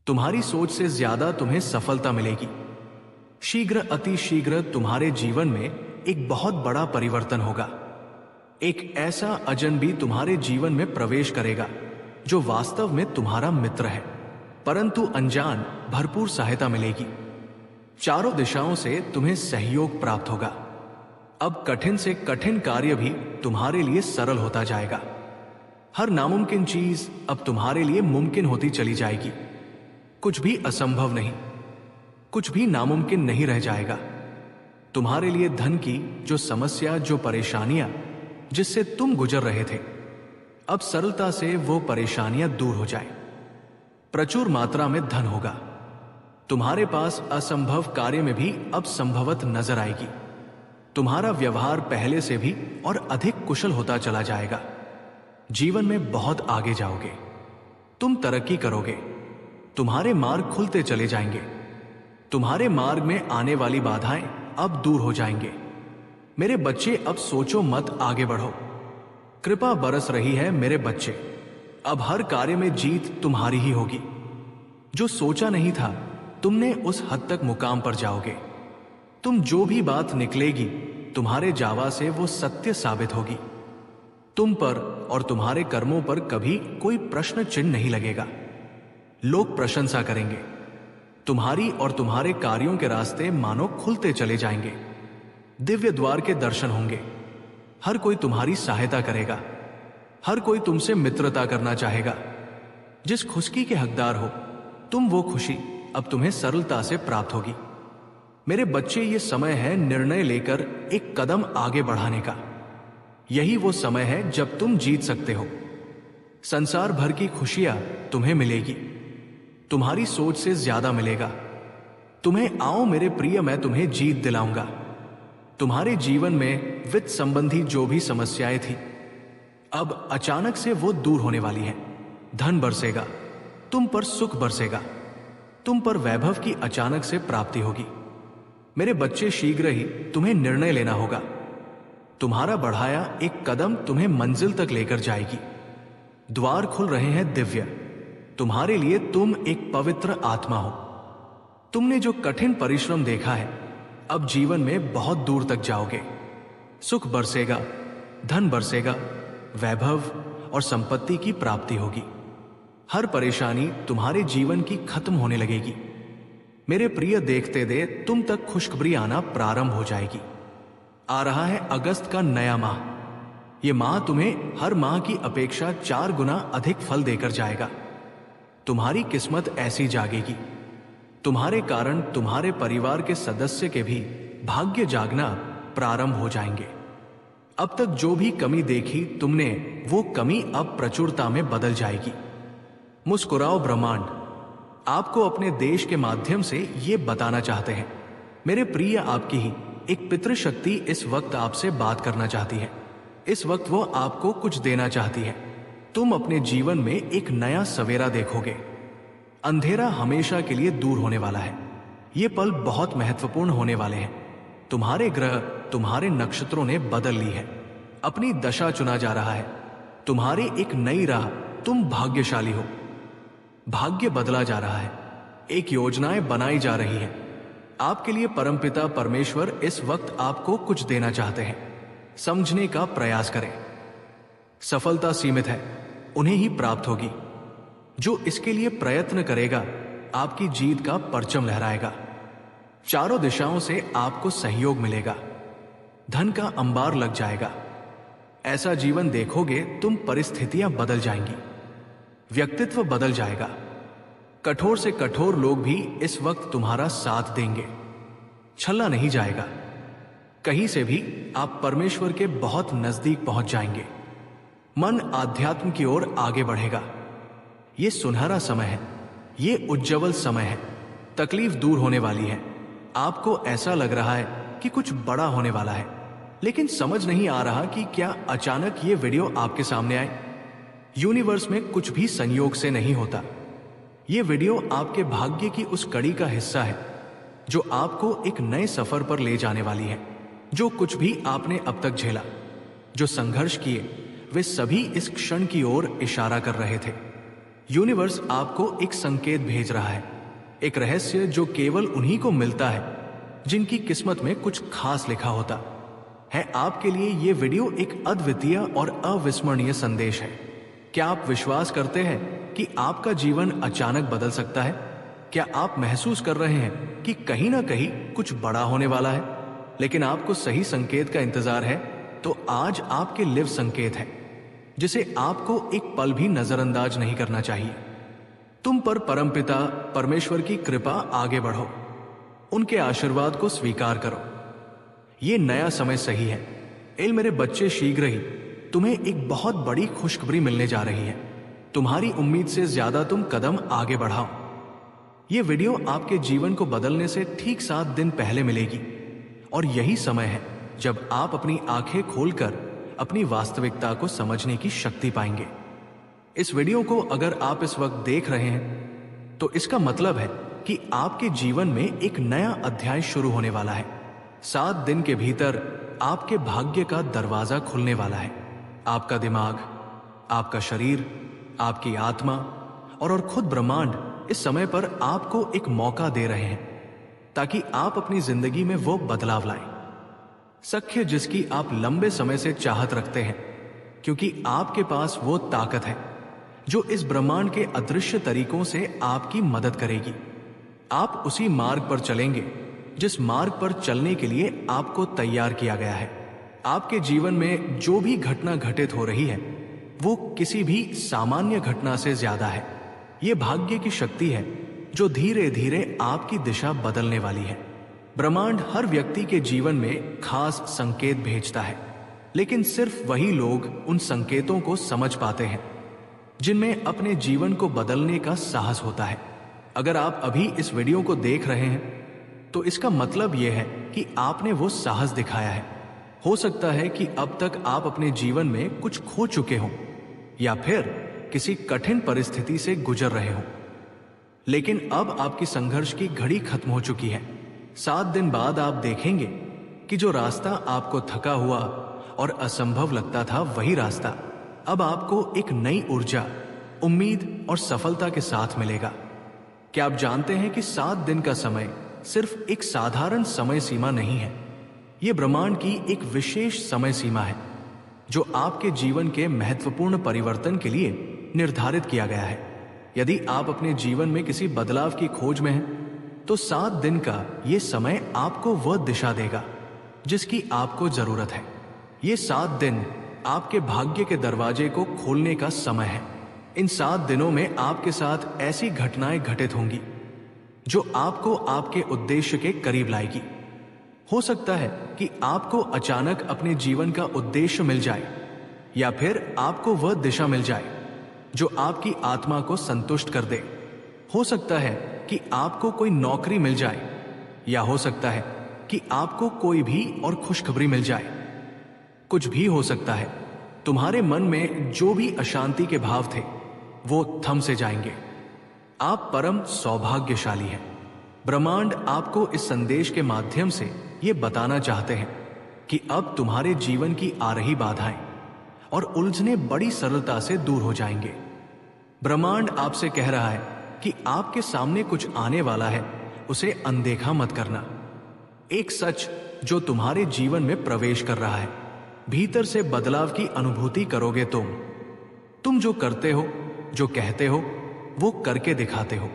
तुम्हारी सोच से ज्यादा तुम्हें सफलता मिलेगी। शीघ्र अति शीघ्र तुम्हारे जीवन में एक बहुत बड़ा परिवर्तन होगा। एक ऐसा अजनबी तुम्हारे जीवन में प्रवेश करेगा जो वास्तव में तुम्हारा मित्र है, परंतु अनजान भरपूर सहायता मिलेगी। चारों दिशाओं से तुम्हें सहयोग प्राप्त होगा। अब कठिन से कठिन कार्य भी तुम्हारे लिए सरल होता जाएगा। हर नामुमकिन चीज अब तुम्हारे लिए मुमकिन होती चली जाएगी। कुछ भी असंभव नहीं, कुछ भी नामुमकिन नहीं रह जाएगा। तुम्हारे लिए धन की जो समस्या, जो परेशानियां जिससे तुम गुजर रहे थे, अब सरलता से वो परेशानियां दूर हो जाए। प्रचुर मात्रा में धन होगा। तुम्हारे पास असंभव कार्य में भी अब संभवत नजर आएगी। तुम्हारा व्यवहार पहले से भी और अधिक कुशल होता चला जाएगा। जीवन में बहुत आगे जाओगे, तुम तरक्की करोगे, तुम्हारे मार्ग खुलते चले जाएंगे। तुम्हारे मार्ग में आने वाली बाधाएं अब दूर हो जाएंगे। मेरे बच्चे, अब सोचो मत, आगे बढ़ो। कृपा बरस रही है मेरे बच्चे। अब हर कार्य में जीत तुम्हारी ही होगी। जो सोचा नहीं था तुमने, उस हद तक मुकाम पर जाओगे। तुम जो भी बात निकलेगी तुम्हारे जावा से वो सत्य साबित होगी। तुम पर और तुम्हारे कर्मों पर कभी कोई प्रश्न चिन्ह नहीं लगेगा। लोग प्रशंसा करेंगे। तुम्हारी और तुम्हारे कार्यों के रास्ते मानो खुलते चले जाएंगे। दिव्य द्वार के दर्शन होंगे। हर कोई तुम्हारी सहायता करेगा। हर कोई तुमसे मित्रता करना चाहेगा। जिस खुशी के हकदार हो तुम, वो खुशी अब तुम्हें सरलता से प्राप्त होगी। मेरे बच्चे, ये समय है निर्णय लेकर एक कदम आगे बढ़ाने का। यही वो समय है जब तुम जीत सकते हो। संसार भर की खुशियां तुम्हें मिलेगी। तुम्हारी सोच से ज्यादा मिलेगा। तुम्हें आओ मेरे प्रिय, मैं तुम्हें जीत दिलाऊंगा। तुम्हारे जीवन में वित्त संबंधी जो भी समस्याएं थी, अब अचानक से वो दूर होने वाली हैं। धन बरसेगा, तुम पर सुख बरसेगा, तुम पर वैभव की अचानक से प्राप्ति होगी। मेरे बच्चे, शीघ्र ही तुम्हें निर्णय लेना होगा। तुम्हारा बढ़ाया एक कदम तुम्हें मंजिल तक लेकर जाएगी। द्वार खुल रहे हैं दिव्य तुम्हारे लिए। तुम एक पवित्र आत्मा हो। तुमने जो कठिन परिश्रम देखा है, अब जीवन में बहुत दूर तक जाओगे। सुख बरसेगा, धन बरसेगा, वैभव और संपत्ति की प्राप्ति होगी। हर परेशानी तुम्हारे जीवन की खत्म होने लगेगी। मेरे प्रिय, देखते दे तुम तक खुशखबरी आना प्रारंभ हो जाएगी। आ रहा है अगस्त का नया माह। यह माह तुम्हें हर माह की अपेक्षा 4 गुना अधिक फल देकर जाएगा। तुम्हारी किस्मत ऐसी जागेगी। तुम्हारे कारण तुम्हारे परिवार के सदस्य के भी भाग्य जागना प्रारंभ हो जाएंगे। अब तक जो भी कमी देखी तुमने, वो कमी अब प्रचुरता में बदल जाएगी। मुस्कुराओ ब्रह्मांड आपको अपने देश के माध्यम से ये बताना चाहते हैं। मेरे प्रिय, आपकी ही एक पितृशक्ति इस वक्त आपसे बात करना चाहती है। इस वक्त वो आपको कुछ देना चाहती है। तुम अपने जीवन में एक नया सवेरा देखोगे। अंधेरा हमेशा के लिए दूर होने वाला है। ये पल बहुत महत्वपूर्ण होने वाले हैं। तुम्हारे ग्रह, तुम्हारे नक्षत्रों ने बदल ली है। अपनी दशा चुना जा रहा है। तुम्हारी एक नई राह, तुम भाग्यशाली हो। भाग्य बदला जा रहा है। एक योजनाएं बनाई जा रही है। आपके लिए परमपिता परमेश्वर इस वक्त आपको कुछ देना चाहते हैं। समझने का प्रयास करें। सफलता सीमित है, उन्हें ही प्राप्त होगी। जो इसके लिए प्रयत्न करेगा, आपकी जीत का परचम लहराएगा। चारों दिशाओं से आपको सहयोग मिलेगा। धन का अंबार लग जाएगा। ऐसा जीवन देखोगे तुम, परिस्थितियां बदल जाएंगी, व्यक्तित्व बदल जाएगा। कठोर से कठोर लोग भी इस वक्त तुम्हारा साथ देंगे। छलना नहीं जाएगा। कहीं से भी आप परमेश्वर के बहुत नजदीक पहुंच जाएंगे। मन आध्यात्म की ओर आगे बढ़ेगा। ये सुनहरा समय है, ये उज्जवल समय है। तकलीफ दूर होने वाली है। आपको ऐसा लग रहा है कि कुछ बड़ा होने वाला है, लेकिन समझ नहीं आ रहा कि क्या अचानक ये वीडियो आपके सामने आए। यूनिवर्स में कुछ भी संयोग से नहीं होता। ये वीडियो आपके भाग्य की उस कड़ी का हिस्सा है जो आपको एक नए सफर पर ले जाने वाली है। जो कुछ भी आपने अब तक झेला, जो संघर्ष किए, वे सभी इस क्षण की ओर इशारा कर रहे थे। यूनिवर्स आपको एक संकेत भेज रहा है, एक रहस्य जो केवल उन्हीं को मिलता है जिनकी किस्मत में कुछ खास लिखा होता है। आपके लिए ये वीडियो एक अद्वितीय और अविस्मरणीय संदेश है। क्या आप विश्वास करते हैं कि आपका जीवन अचानक बदल सकता है? क्या आप महसूस कर रहे हैं कि कहीं ना कहीं कुछ बड़ा होने वाला है, लेकिन आपको सही संकेत का इंतजार है? तो आज आपके लिव संकेत है जिसे आपको एक पल भी नजरअंदाज नहीं करना चाहिए। तुम पर परमपिता परमेश्वर की कृपा, आगे बढ़ो, उनके आशीर्वाद को स्वीकार करो। ये नया समय सही है। मेरे बच्चे, शीघ्र ही तुम्हें एक बहुत बड़ी खुशखबरी मिलने जा रही है। तुम्हारी उम्मीद से ज्यादा तुम कदम आगे बढ़ाओ। ये वीडियो आपके जीवन को बदलने से ठीक 7 दिन पहले मिलेगी, और यही समय है जब आप अपनी आंखें खोलकर अपनी वास्तविकता को समझने की शक्ति पाएंगे। इस वीडियो को अगर आप इस वक्त देख रहे हैं तो इसका मतलब है कि आपके जीवन में एक नया अध्याय शुरू होने वाला है। 7 दिन के भीतर आपके भाग्य का दरवाजा खुलने वाला है। आपका दिमाग, आपका शरीर, आपकी आत्मा और खुद ब्रह्मांड इस समय पर आपको एक मौका दे रहे हैं ताकि आप अपनी जिंदगी में वो बदलाव लाएं, सख्य जिसकी आप लंबे समय से चाहत रखते हैं, क्योंकि आपके पास वो ताकत है जो इस ब्रह्मांड के अदृश्य तरीकों से आपकी मदद करेगी। आप उसी मार्ग पर चलेंगे जिस मार्ग पर चलने के लिए आपको तैयार किया गया है। आपके जीवन में जो भी घटना घटित हो रही है वो किसी भी सामान्य घटना से ज्यादा है। ये भाग्य की शक्ति है जो धीरे धीरे आपकी दिशा बदलने वाली है। ब्रह्मांड हर व्यक्ति के जीवन में खास संकेत भेजता है, लेकिन सिर्फ वही लोग उन संकेतों को समझ पाते हैं जिनमें अपने जीवन को बदलने का साहस होता है। अगर आप अभी इस वीडियो को देख रहे हैं तो इसका मतलब यह है कि आपने वो साहस दिखाया है। हो सकता है कि अब तक आप अपने जीवन में कुछ खो चुके हों या फिर किसी कठिन परिस्थिति से गुजर रहे हों, लेकिन अब आपकी संघर्ष की घड़ी खत्म हो चुकी है। 7 दिन बाद आप देखेंगे कि जो रास्ता आपको थका हुआ और असंभव लगता था, वही रास्ता अब आपको एक नई ऊर्जा, उम्मीद और सफलता के साथ मिलेगा। क्या आप जानते हैं कि 7 दिन का समय सिर्फ एक साधारण समय सीमा नहीं है? यह ब्रह्मांड की एक विशेष समय सीमा है जो आपके जीवन के महत्वपूर्ण परिवर्तन के लिए निर्धारित किया गया है। यदि आप अपने जीवन में किसी बदलाव की खोज में हैं तो 7 दिन का यह समय आपको वह दिशा देगा जिसकी आपको जरूरत है। ये 7 दिन आपके भाग्य के दरवाजे को खोलने का समय है। इन 7 दिनों में आपके साथ ऐसी घटनाएं घटित होंगी जो आपको आपके उद्देश्य के करीब लाएगी। हो सकता है कि आपको अचानक अपने जीवन का उद्देश्य मिल जाए, या फिर आपको वह दिशा मिल जाए जो आपकी आत्मा को संतुष्ट कर दे। हो सकता है कि आपको कोई नौकरी मिल जाए, या हो सकता है कि आपको कोई भी और खुशखबरी मिल जाए। कुछ भी हो सकता है। तुम्हारे मन में जो भी अशांति के भाव थे वो थम से जाएंगे। आप परम सौभाग्यशाली हैं। ब्रह्मांड आपको इस संदेश के माध्यम से ये बताना चाहते हैं कि अब तुम्हारे जीवन की आ रही बाधाएं और उलझने बड़ी सरलता से दूर हो जाएंगे। ब्रह्मांड आपसे कह रहा है कि आपके सामने कुछ आने वाला है, उसे अनदेखा मत करना। एक सच जो तुम्हारे जीवन में प्रवेश कर रहा है। भीतर से बदलाव की अनुभूति करोगे तुम जो करते हो, जो कहते हो, वो करके दिखाते हो।